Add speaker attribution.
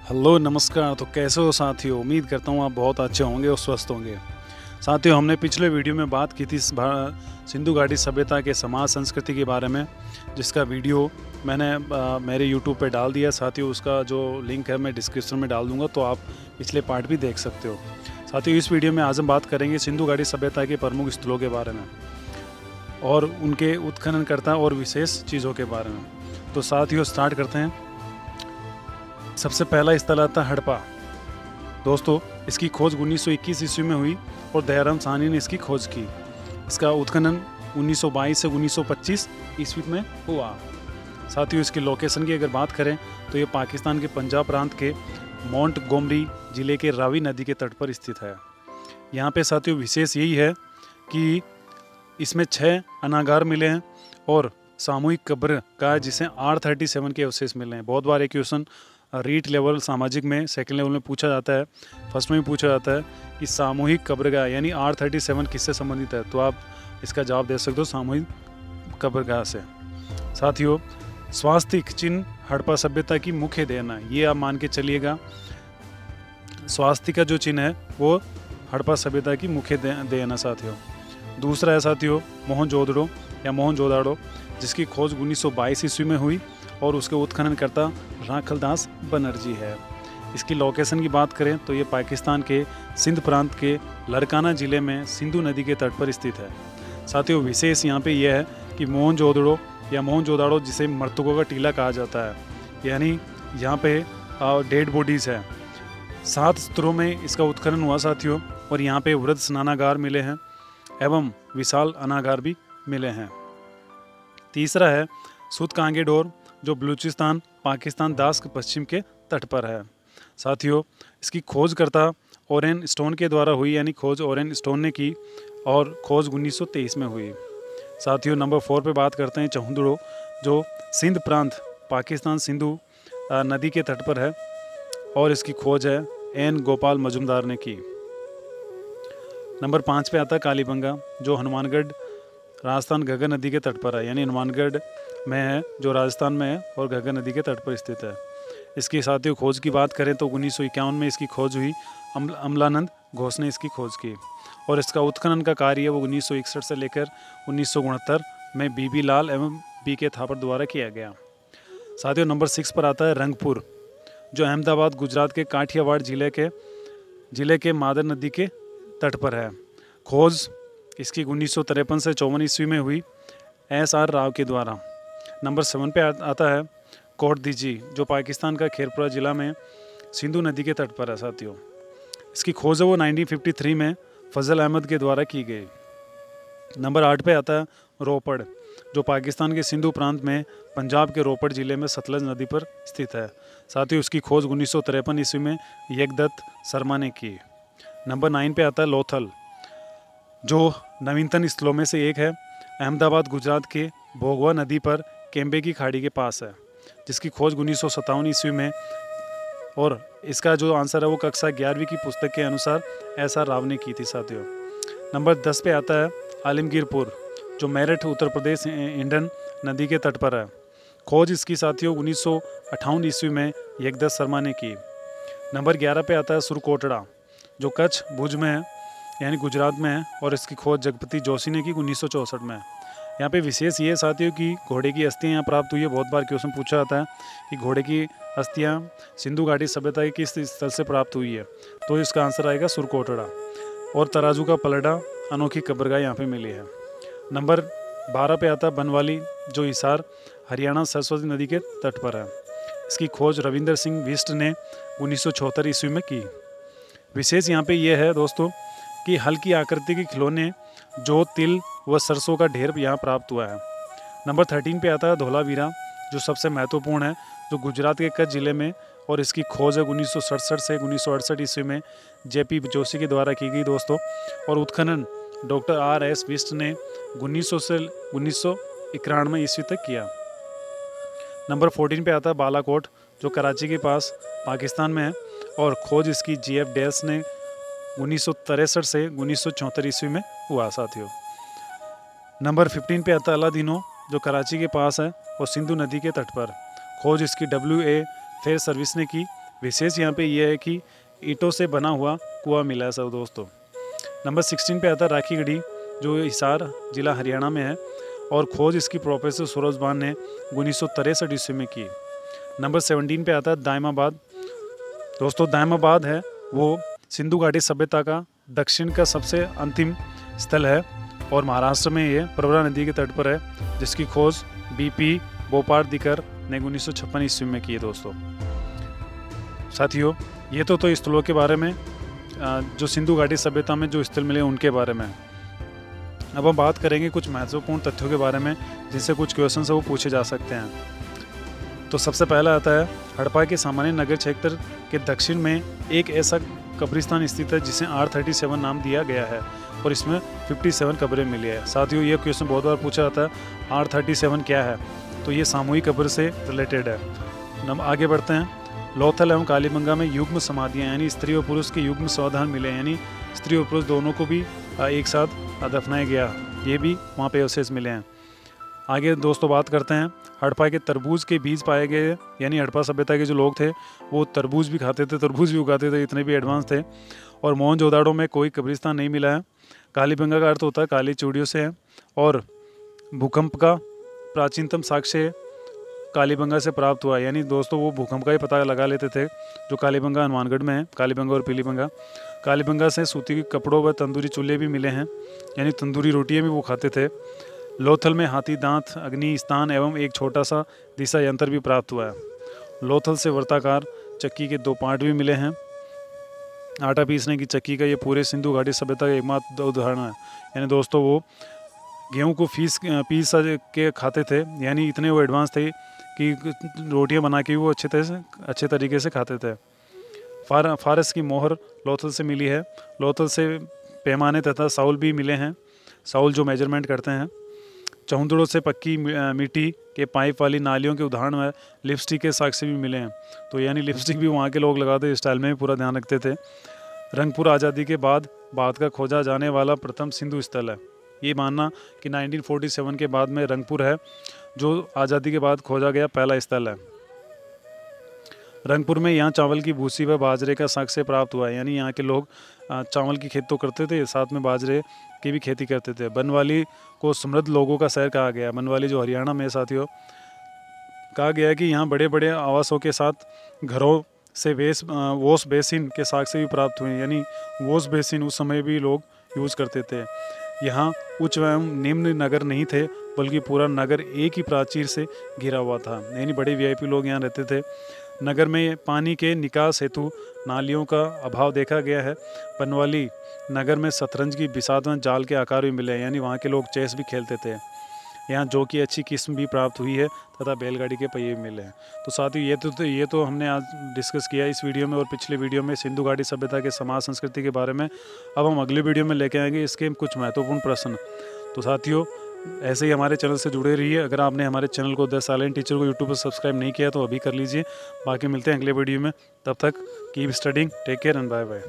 Speaker 1: Hello नमस्कार। तो कैसे हो साथियों? उम्मीद करता हूँ आप बहुत अच्छे होंगे और स्वस्थ होंगे। साथियों, हमने पिछले वीडियो में बात की थी सिंधु घाटी सभ्यता के समाज संस्कृति के बारे में, जिसका वीडियो मैंने मेरे यूट्यूब पे डाल दिया। साथियों, उसका जो लिंक है मैं डिस्क्रिप्शन में डाल दूंगा, तो आप पिछले पार्ट भी देख सकते हो। साथियों, इस वीडियो में आज हम बात करेंगे सिंधु घाटी सभ्यता के प्रमुख स्थलों के बारे में और उनके उत्खननकर्ता और विशेष चीज़ों के बारे में। तो साथियों, स्टार्ट करते हैं। सबसे पहला स्थल आता है हड़प्पा। दोस्तों, इसकी खोज 1921 ईस्वी में हुई और दयाराम साहनी ने इसकी खोज की। इसका उत्खनन 1922 से 1925 ईस्वी में हुआ। साथियों, इसकी लोकेशन की अगर बात करें तो ये पाकिस्तान के पंजाब प्रांत के मोंटगोमरी जिले के रावी नदी के तट पर स्थित है। यहाँ पे साथियों विशेष यही है कि इसमें 6 अनागार मिले हैं और सामूहिक कब्र का जिसे R37 के अवशेष मिले हैं। बहुत बार एक क्वेश्चन रीट लेवल सामाजिक में सेकंड लेवल में पूछा जाता है, फर्स्ट में भी पूछा जाता है कि सामूहिक कब्रगाह यानी R37 किससे संबंधित है, तो आप इसका जवाब दे सकते हो सामूहिक कब्रगाह से। साथियों, स्वास्तिक चिन्ह हड़प्पा सभ्यता की मुख्य देन है। ये आप मान के चलिएगा, स्वास्तिक का जो चिन्ह है वो हड़प्पा सभ्यता की मुख्य देन है। साथियों, दूसरा है साथियों मोहनजोदड़ो या मोहनजोदाड़ो, जिसकी खोज 1922 ईस्वी में हुई और उसके उत्खननकर्ता राखलदास बनर्जी है। इसकी लोकेशन की बात करें तो ये पाकिस्तान के सिंध प्रांत के लड़काना जिले में सिंधु नदी के तट पर स्थित है। साथियों, विशेष यहाँ पे यह है कि मोहनजोदड़ो या मोहनजोदाड़ो, जिसे मृतकों का टीला कहा जाता है, यानी यहाँ पे डेड बॉडीज़ है। 7 स्तरों में इसका उत्खनन हुआ साथियों, और यहाँ पे वृद्ध स्नानागार मिले हैं एवं विशाल अनागार भी मिले हैं। तीसरा है सुतकांगेडोर, जो बलूचिस्तान पाकिस्तान दास के पश्चिम के तट पर है। साथियों, इसकी खोजकर्ता ओरेन स्टोन के द्वारा हुई, यानी खोज ओरेन स्टोन ने की और खोज 1923 में हुई। साथियों, नंबर 4 पे बात करते हैं चहुंदड़ो, जो सिंध प्रांत पाकिस्तान सिंधु नदी के तट पर है और इसकी खोज है एन गोपाल मजुमदार ने की। नंबर 5 पे आता है कालीबंगा, जो हनुमानगढ़ राजस्थान घग्गर नदी के तट पर है, यानी हनुमानगढ़ में है जो राजस्थान में है और घग्गर नदी के तट पर स्थित है। इसकी साथियों खोज की बात करें तो 1951 में इसकी खोज हुई। अमलानंद घोष ने इसकी खोज की और इसका उत्खनन का कार्य वो 1961 से लेकर 1969 में बीबी लाल एवं BK थापर द्वारा किया गया। साथियों, नंबर 6 पर आता है रंगपुर, जो अहमदाबाद गुजरात के काठियावाड़ जिले के मादर नदी के तट पर है। खोज इसकी 1953 से 54 ईस्वी में हुई SR राव के द्वारा। नंबर 7 पे आता है कोटदीजी, जो पाकिस्तान का खेरपुरा जिला में सिंधु नदी के तट पर है। साथियों, इसकी खोज है वो 1953 में फजल अहमद के द्वारा की गई। नंबर 8 पे आता है रोपड़, जो पाकिस्तान के सिंधु प्रांत में पंजाब के रोपड़ जिले में सतलज नदी पर स्थित है। साथियों, उसकी खोज 1953 ईस्वी में यज्ञदत्त शर्मा ने की। नंबर 9 पे आता है लोथल, जो नवीनतम स्थलों में से एक है। अहमदाबाद गुजरात के भोगवा नदी पर केम्बे की खाड़ी के पास है, जिसकी खोज 1957 ईस्वी में, और इसका जो आंसर है वो कक्षा 11वीं की पुस्तक के अनुसार SR राव ने की थी। साथियों, नंबर 10 पे आता है आलमगीरपुर, जो मेरठ उत्तर प्रदेश इंडन नदी के तट पर है। खोज इसकी साथियों 1958 ईस्वी में यज्ञदत्त शर्मा ने की। नंबर 11 पे आता है सुरकोटड़ा, जो कच्छ भुज में है यानी गुजरात में है, और इसकी खोज जगपति जोशी ने की 1964 में। यहाँ पे विशेष ये साथियों कि घोड़े की अस्थियाँ यहाँ प्राप्त हुई है। बहुत बार क्वेश्चन पूछा जाता है कि घोड़े की अस्थियाँ सिंधु घाटी सभ्यता के किस स्थल से प्राप्त हुई है, तो इसका आंसर आएगा सुरकोटड़ा। और तराजू का पलड़ा अनोखी कब्रगाह यहाँ पे मिली है। नंबर 12 पे आता है बनवाली, जो हिसार हरियाणा सरस्वती नदी के तट पर है। इसकी खोज रविंदर सिंह बिष्ट ने 1974 ईस्वी में की। विशेष यहाँ पे यह है दोस्तों कि हल्की आकृति के खिलौने, जो तिल व सरसों का ढेर यहाँ प्राप्त हुआ है। नंबर 13 पे आता है धोलावीरा, जो सबसे महत्वपूर्ण है, जो गुजरात के कच्छ जिले में, और इसकी खोज है 1967 से 1968 ईस्वी में JP जोशी के द्वारा की गई दोस्तों, और उत्खनन डॉक्टर RS बिष्ट ने 1900 से 1991 ईस्वी तक किया। नंबर 14 पे आता है बालाकोट, जो कराची के पास पाकिस्तान में है, और खोज इसकी GF डेल्स ने 1963 से 1974 ईस्वी में हुआ। साथियों, नंबर 15 पे आता है अलादीनो, जो कराची के पास है और सिंधु नदी के तट पर। खोज इसकी WA फेयर सर्विस ने की विशेष यहाँ पे ये है कि ईंटों से बना हुआ कुआं मिला है सब दोस्तों। नंबर 16 पे आता है राखीगढ़ी, जो हिसार जिला हरियाणा में है, और खोज इसकी प्रोफेसर सूरजबान ने 1963 ईस्वी में की। नंबर 17 पे आता है दायमाबाद। दोस्तों दायमाबाद है वो सिंधु घाटी सभ्यता का दक्षिण का सबसे अंतिम स्थल है और महाराष्ट्र में ये प्रवरा नदी के तट पर है, जिसकी खोज बीपी बोपार्दीकर ने 1956 ईस्वी में की है। दोस्तों साथियों, ये तो स्थलों के बारे में, जो सिंधु घाटी सभ्यता में जो स्थल मिले उनके बारे में। अब हम बात करेंगे कुछ महत्वपूर्ण तथ्यों के बारे में जिनसे कुछ क्वेश्चन है वो पूछे जा सकते हैं। तो सबसे पहला आता है हड़प्पा के सामान्य नगर क्षेत्र के दक्षिण में एक ऐसा कब्रिस्तान स्थित है जिसे R37 नाम दिया गया है और इसमें 57 कब्रें मिली है। साथियों ये क्वेश्चन बहुत बार पूछा जाता है, R37 क्या है? तो ये सामूहिक कब्र से रिलेटेड है। हम आगे बढ़ते हैं। लोथल एवं कालीबंगा में युग्म समाधियाँ यानी स्त्री और पुरुष के युग्म समाधान मिले, यानी स्त्री और पुरुष दोनों को भी एक साथ दफनाया गया, ये भी वहाँ पे अवशेष मिले हैं। आगे दोस्तों बात करते हैं हड़प्पा के तरबूज के बीज पाए गए, यानी हड़प्पा सभ्यता के जो लोग थे वो तरबूज भी खाते थे, तरबूज भी उगाते थे, इतने भी एडवांस थे। और मोहनजोदाड़ो में कोई कब्रिस्तान नहीं मिला है। कालीबंगा का अर्थ होता है काली चूड़ियों से है, और भूकंप का प्राचीनतम साक्ष्य कालीबंगा से प्राप्त हुआ, यानी दोस्तों वो भूकंप का ही पता लगा लेते थे, जो कालीबंगा हनुमानगढ़ में है, कालीबंगा और पीलीबंगा। कालीबंगा से सूती के कपड़ों व तंदूरी चूल्हे भी मिले हैं, यानी तंदूरी रोटियां भी वो खाते थे। लोथल में हाथी दांत, अग्नि स्थान एवं एक छोटा सा दिशा यंत्र भी प्राप्त हुआ है। लोथल से वर्ताकार चक्की के 2 पार्ट भी मिले हैं। आटा पीसने की चक्की का ये पूरे सिंधु घाटी सभ्यता का एकमात्र उदाहरण है, यानी दोस्तों वो गेहूं को पीस के खाते थे, यानी इतने वो एडवांस थे कि रोटियां बना के भी वो अच्छे तरीके से खाते थे। फारस की मोहर लोथल से मिली है। लोथल से पैमाने तथा साउल भी मिले हैं, साउल जो मेजरमेंट करते हैं। चहुंदड़ों से पक्की मिट्टी के पाइप वाली नालियों के उदाहरण में लिपस्टिक के साक्ष्य भी मिले हैं, तो यानी लिपस्टिक भी वहाँ के लोग लगाते, स्टाइल में भी पूरा ध्यान रखते थे। रंगपुर आज़ादी के बाद का खोजा जाने वाला प्रथम सिंधु स्थल है। ये मानना कि 1947 के बाद में रंगपुर है जो आज़ादी के बाद खोजा गया पहला स्थल है। रंगपुर में यहाँ चावल की भूसी व बाजरे का साक्ष्य प्राप्त हुआ है, यानी यहाँ के लोग चावल की खेती तो करते थे, साथ में बाजरे की भी खेती करते थे। बनवाली को समृद्ध लोगों का शहर कहा गया। बनवाली जो हरियाणा में साथियों, कहा गया है कि यहाँ बड़े बड़े आवासों के साथ घरों से वॉश बेसिन के साक्ष्य भी प्राप्त हुए, यानी वॉश बेसिन उस समय भी लोग यूज़ करते थे। यहाँ उच्च एवं निम्न नगर नहीं थे, बल्कि पूरा नगर एक ही प्राचीर से घिरा हुआ था, यानी बड़े वीआईपी लोग यहाँ रहते थे। नगर में पानी के निकास हेतु नालियों का अभाव देखा गया है। बनवाली नगर में शतरंज की बिसात में जाल के आकार भी मिले, यानी वहाँ के लोग चेस भी खेलते थे। यहाँ जो कि अच्छी किस्म भी प्राप्त हुई है तथा बैलगाड़ी के पहिए भी मिले हैं। तो साथियों ये तो हमने आज डिस्कस किया इस वीडियो में और पिछले वीडियो में सिंधु घाटी सभ्यता के समाज संस्कृति के बारे में। अब हम अगले वीडियो में लेके आएंगे इसके कुछ महत्वपूर्ण प्रश्न। तो साथियों ऐसे ही हमारे चैनल से जुड़े रहिए। अगर आपने हमारे चैनल को द साइलेंट टीचर को यूट्यूब पर सब्सक्राइब नहीं किया तो अभी कर लीजिए। बाकी मिलते हैं अगले वीडियो में, तब तक keep studying, take care and bye bye.